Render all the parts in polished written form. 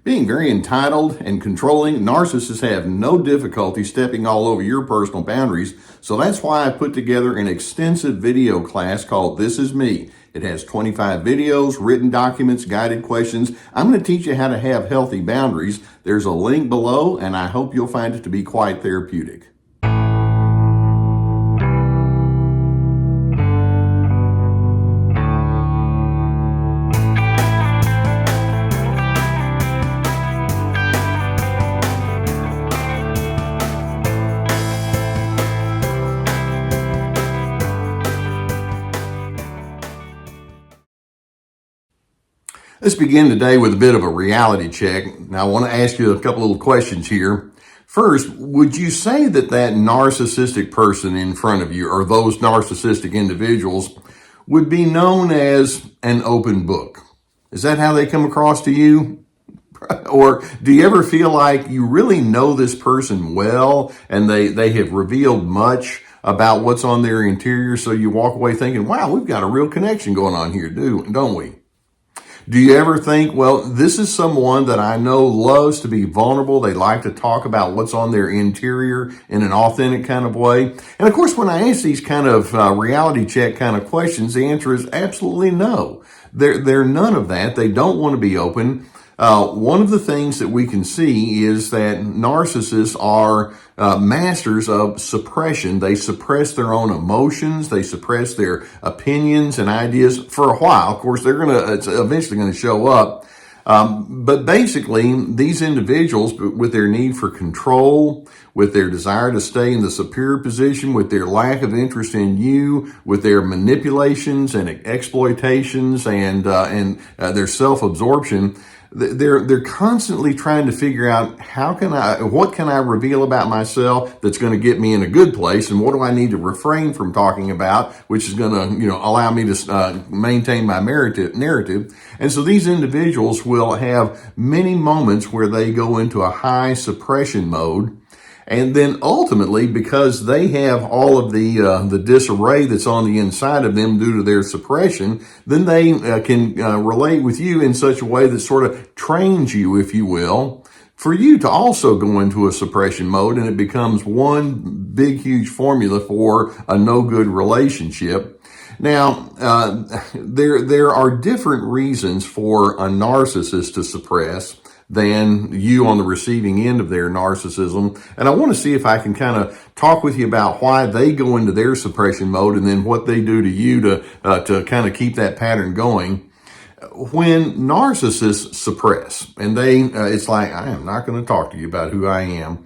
Being very entitled and controlling, narcissists have no difficulty stepping all over your personal boundaries. So that's why I put together an extensive video class called This Is Me. It has 25 videos, written documents, guided questions. I'm going to teach you how to have healthy boundaries. There's a link below, and I hope you'll find it to be quite therapeutic. Let's begin today with a bit of a reality check. Now, I want to ask you a couple little questions here. First, would you say that narcissistic person in front of you, or those narcissistic individuals, would be known as an open book? Is that how they come across to you? Or do you ever feel like you really know this person well and they have revealed much about what's on their interior, so you walk away thinking, wow, we've got a real connection going on here, don't we? Do you ever think, well, this is someone that I know loves to be vulnerable. They like to talk about what's on their interior in an authentic kind of way. And of course, when I ask these kind of reality check kind of questions, the answer is absolutely no. They're none of that. They don't want to be open. One of the things that we can see is that narcissists are masters of suppression. They suppress their own emotions. They suppress their opinions and ideas for a while. Of course, it's eventually going to show up. But basically, these individuals, with their need for control, with their desire to stay in the superior position, with their lack of interest in you, with their manipulations and exploitations and their self-absorption, they're constantly trying to figure out what can I reveal about myself that's going to get me in a good place, and what do I need to refrain from talking about, which is going to allow me to maintain my narrative. And so these individuals will have many moments where they go into a high suppression mode. And then ultimately, because they have all of the disarray that's on the inside of them due to their suppression, then they can relate with you in such a way that sort of trains you, if you will, for you to also go into a suppression mode, and it becomes one big, huge formula for a no-good relationship. Now, there are different reasons for a narcissist to suppress than you on the receiving end of their narcissism. And I want to see if I can kind of talk with you about why they go into their suppression mode and then what they do to you to kind of keep that pattern going. When narcissists suppress, and it's like, I am not going to talk to you about who I am.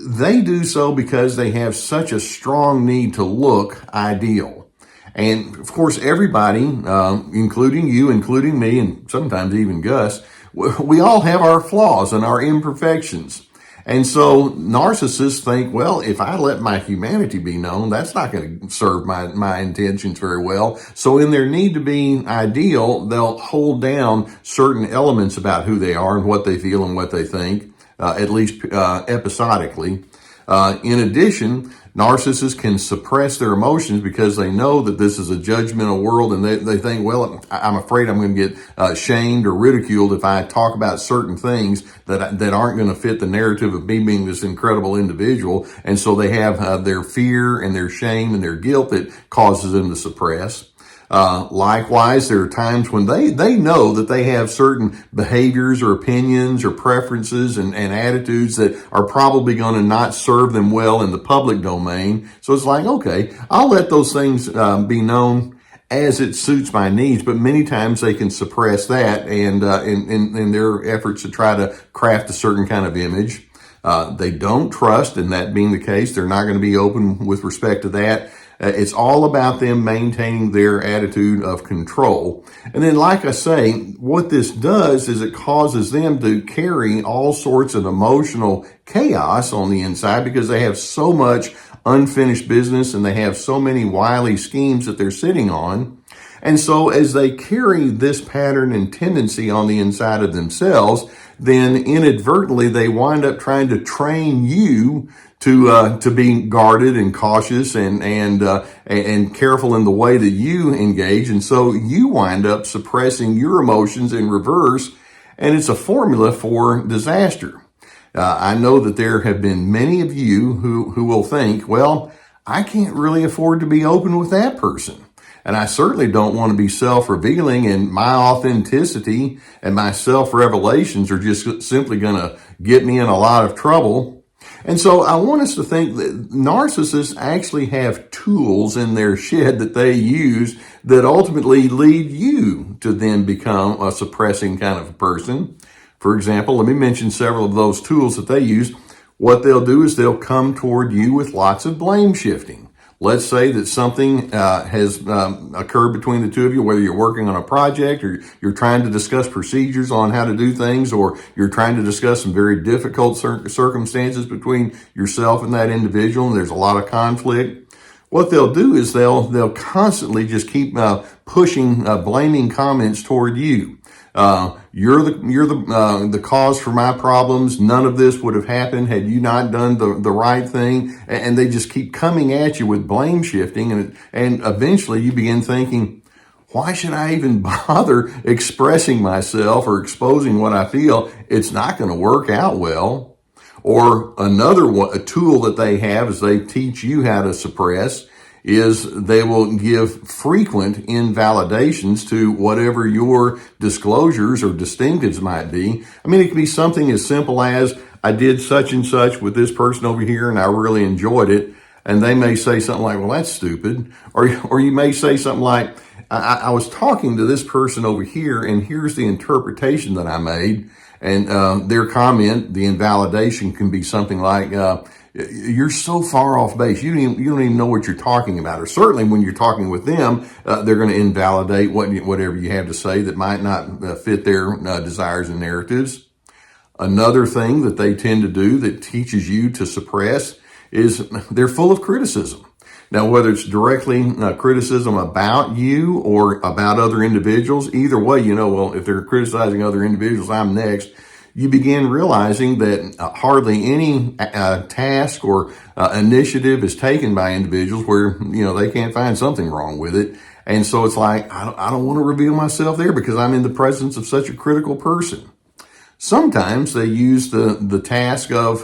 They do so because they have such a strong need to look ideal. And of course, everybody, including you, including me, and sometimes even Gus, we all have our flaws and our imperfections. And so narcissists think, well, if I let my humanity be known, that's not going to serve my intentions very well. So in their need to be ideal, they'll hold down certain elements about who they are and what they feel and what they think, at least episodically. In addition, narcissists can suppress their emotions because they know that this is a judgmental world, and they think, well, I'm afraid I'm going to get shamed or ridiculed if I talk about certain things that aren't going to fit the narrative of me being this incredible individual. And so they have their fear and their shame and their guilt that causes them to suppress. Likewise, there are times when they know that they have certain behaviors or opinions or preferences and attitudes that are probably going to not serve them well in the public domain. So it's like, okay, I'll let those things be known as it suits my needs, but many times they can suppress that and in their efforts to try to craft a certain kind of image. They don't trust, and that being the case, they're not going to be open with respect to that. It's all about them maintaining their attitude of control. And then, like I say, what this does is it causes them to carry all sorts of emotional chaos on the inside because they have so much unfinished business and they have so many wily schemes that they're sitting on. And so as they carry this pattern and tendency on the inside of themselves, then inadvertently they wind up trying to train you to be guarded and cautious and careful in the way that you engage. And so you wind up suppressing your emotions in reverse. and it's a formula for disaster. I know that there have been many of you who will think, well, I can't really afford to be open with that person. And I certainly don't want to be self-revealing, and my authenticity and my self-revelations are just simply going to get me in a lot of trouble. And so I want us to think that narcissists actually have tools in their shed that they use that ultimately lead you to then become a suppressing kind of a person. For example, let me mention several of those tools that they use. What they'll do is they'll come toward you with lots of blame shifting. Let's say that something has occurred between the two of you, whether you're working on a project or you're trying to discuss procedures on how to do things, or you're trying to discuss some very difficult circumstances between yourself and that individual, and there's a lot of conflict. What they'll do is they'll constantly just keep pushing blaming comments toward you. You're the cause for my problems. None of this would have happened had you not done the right thing. And they just keep coming at you with blame shifting. And eventually you begin thinking, why should I even bother expressing myself or exposing what I feel? It's not going to work out well. Or a tool that they have is they teach you how to suppress is they will give frequent invalidations to whatever your disclosures or distinctives might be. I mean, it can be something as simple as, I did such and such with this person over here and I really enjoyed it. And they may say something like, well, that's stupid. Or you may say something like, I was talking to this person over here and here's the interpretation that I made. And their comment, the invalidation, can be something like, you're so far off base. You don't even know what you're talking about. Or certainly when you're talking with them, they're going to invalidate whatever you have to say that might not fit their desires and narratives. Another thing that they tend to do that teaches you to suppress is they're full of criticism. Now, whether it's directly criticism about you or about other individuals, either way, well, if they're criticizing other individuals, I'm next. You begin realizing that hardly any task or initiative is taken by individuals where, they can't find something wrong with it. And so it's like, I don't want to reveal myself there because I'm in the presence of such a critical person. Sometimes they use the task of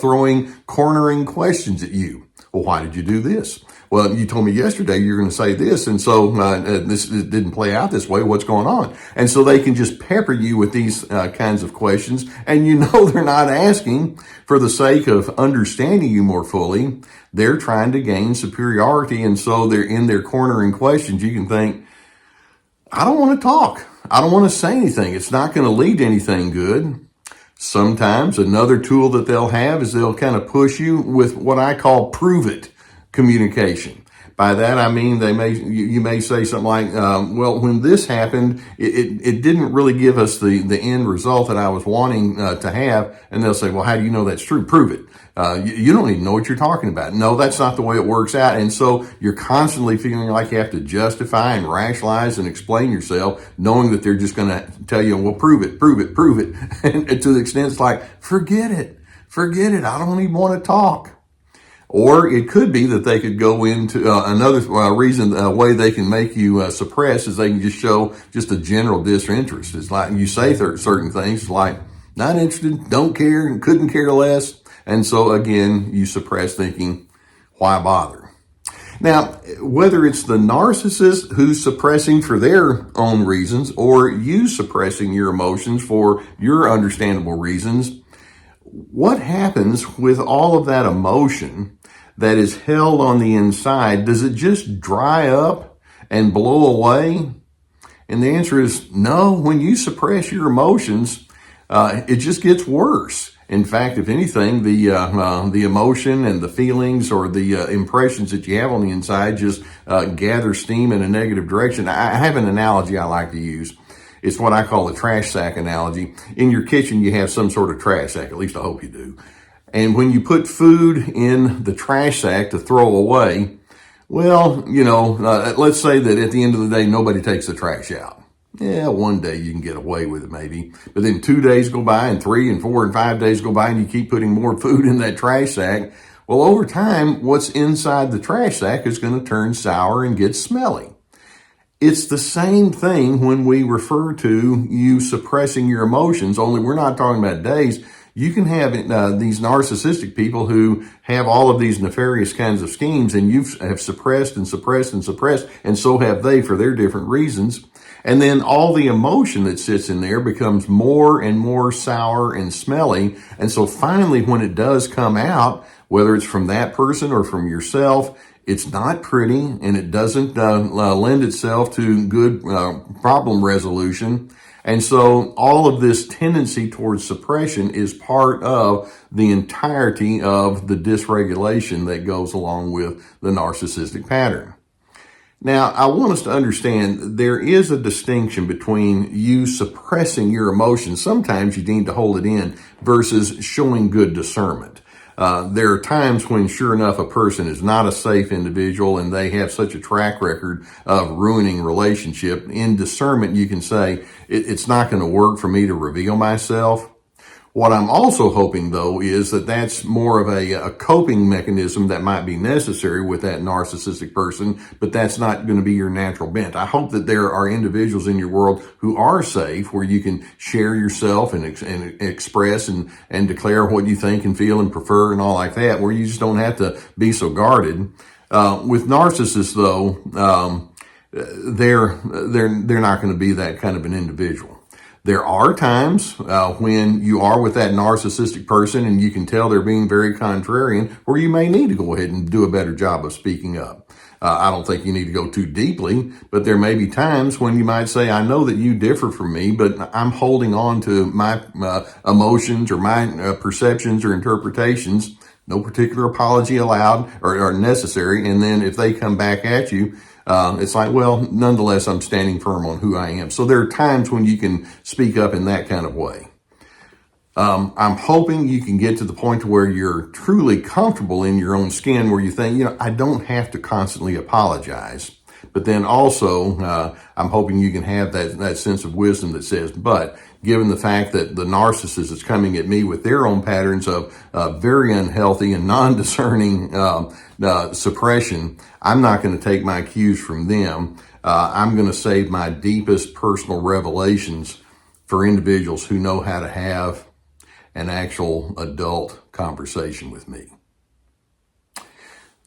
throwing cornering questions at you. Well, why did you do this? Well, you told me yesterday you're going to say this, and so this didn't play out this way. What's going on? And so they can just pepper you with these kinds of questions, and they're not asking for the sake of understanding you more fully. They're trying to gain superiority, and so they're in their cornering questions. You can think, I don't want to talk. I don't want to say anything. It's not going to lead to anything good. Sometimes another tool that they'll have is they'll kind of push you with what I call prove it communication. By that, I mean, you may say something like, well, when this happened, it didn't really give us the end result that I was wanting to have. And they'll say, well, how do you know that's true? Prove it. You don't even know what you're talking about. No, that's not the way it works out. And so you're constantly feeling like you have to justify and rationalize and explain yourself, knowing that they're just going to tell you, well, prove it. And to the extent it's like, forget it. I don't even want to talk. Or it could be that they could go into another way they can make you suppress is they can just show just a general disinterest. It's like you say certain things like, not interested, don't care, and couldn't care less. And so again, you suppress thinking, why bother? Now, whether it's the narcissist who's suppressing for their own reasons or you suppressing your emotions for your understandable reasons, what happens with all of that emotion that is held on the inside? Does it just dry up and blow away? And the answer is no. When you suppress your emotions, it just gets worse. In fact, if anything, the emotion and the feelings or the impressions that you have on the inside just gather steam in a negative direction. I have an analogy I like to use. It's what I call the trash sack analogy. In your kitchen, you have some sort of trash sack. At least I hope you do. And when you put food in the trash sack to throw away, well, let's say that at the end of the day, nobody takes the trash out. Yeah, one day you can get away with it maybe. But then 2 days go by and 3 and 4 and 5 days go by and you keep putting more food in that trash sack. Well, over time, what's inside the trash sack is going to turn sour and get smelly. It's the same thing when we refer to you suppressing your emotions, only we're not talking about days. You can have these narcissistic people who have all of these nefarious kinds of schemes, and you have suppressed and suppressed and suppressed, and so have they for their different reasons. And then all the emotion that sits in there becomes more and more sour and smelly. And so finally, when it does come out, whether it's from that person or from yourself, it's not pretty, and it doesn't lend itself to good problem resolution. And so all of this tendency towards suppression is part of the entirety of the dysregulation that goes along with the narcissistic pattern. Now, I want us to understand there is a distinction between you suppressing your emotions, sometimes you need to hold it in, versus showing good discernment. There are times when, sure enough, a person is not a safe individual and they have such a track record of ruining relationship. In discernment, you can say, it's not going to work for me to reveal myself. What I'm also hoping, though, is that that's more of a coping mechanism that might be necessary with that narcissistic person, but that's not going to be your natural bent. I hope that there are individuals in your world who are safe, where you can share yourself and express and declare what you think and feel and prefer and all like that, where you just don't have to be so guarded. With narcissists, though, they're not going to be that kind of an individual. There are times when you are with that narcissistic person and you can tell they're being very contrarian, where you may need to go ahead and do a better job of speaking up. I don't think you need to go too deeply, but there may be times when you might say, I know that you differ from me, but I'm holding on to my emotions or my perceptions or interpretations. No particular apology allowed or necessary. And then if they come back at you, it's like, well, nonetheless, I'm standing firm on who I am. So there are times when you can speak up in that kind of way. I'm hoping you can get to the point to where you're truly comfortable in your own skin, where you think, I don't have to constantly apologize. But then also, I'm hoping you can have that sense of wisdom that says, but given the fact that the narcissist is coming at me with their own patterns of very unhealthy and non-discerning suppression, I'm not going to take my cues from them. I'm going to save my deepest personal revelations for individuals who know how to have an actual adult conversation with me.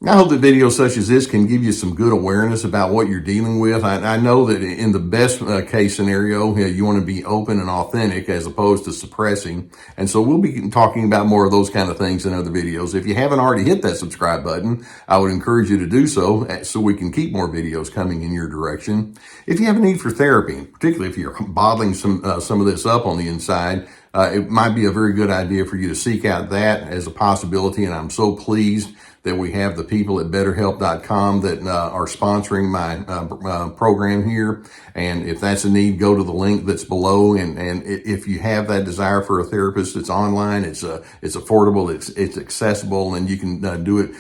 I hope that videos such as this can give you some good awareness about what you're dealing with. I know that in the best case scenario, you want to be open and authentic as opposed to suppressing. And so we'll be talking about more of those kind of things in other videos. If you haven't already hit that subscribe button, I would encourage you to do so we can keep more videos coming in your direction. If you have a need for therapy, particularly if you're bottling some of this up on the inside, it might be a very good idea for you to seek out that as a possibility. And I'm so pleased that we have the people at BetterHelp.com that are sponsoring my program here. And if that's a need, go to the link that's below. And if you have that desire for a therapist, it's online, it's affordable, it's accessible, and you can do it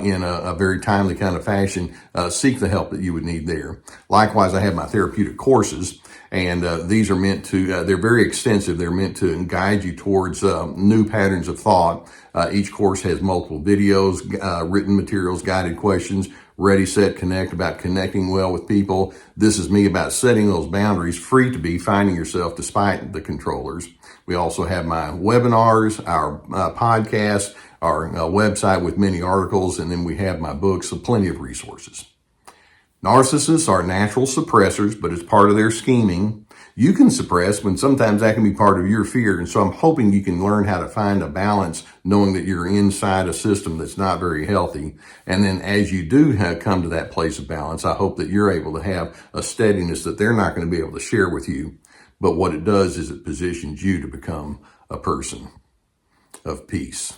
in a very timely kind of fashion. Seek the help that you would need there. Likewise, I have my therapeutic courses. And these are meant to, they're very extensive. They're meant to guide you towards new patterns of thought. Each course has multiple videos, written materials, guided questions, ready, set, connect, about connecting well with people. This is me about setting those boundaries, free to be finding yourself despite the controllers. We also have my webinars, our podcasts, our website with many articles, and then we have my books, so plenty of resources. Narcissists are natural suppressors, but it's part of their scheming. You can suppress when sometimes that can be part of your fear. And so I'm hoping you can learn how to find a balance, knowing that you're inside a system that's not very healthy. And then as you do come to that place of balance, I hope that you're able to have a steadiness that they're not going to be able to share with you. But what it does is it positions you to become a person of peace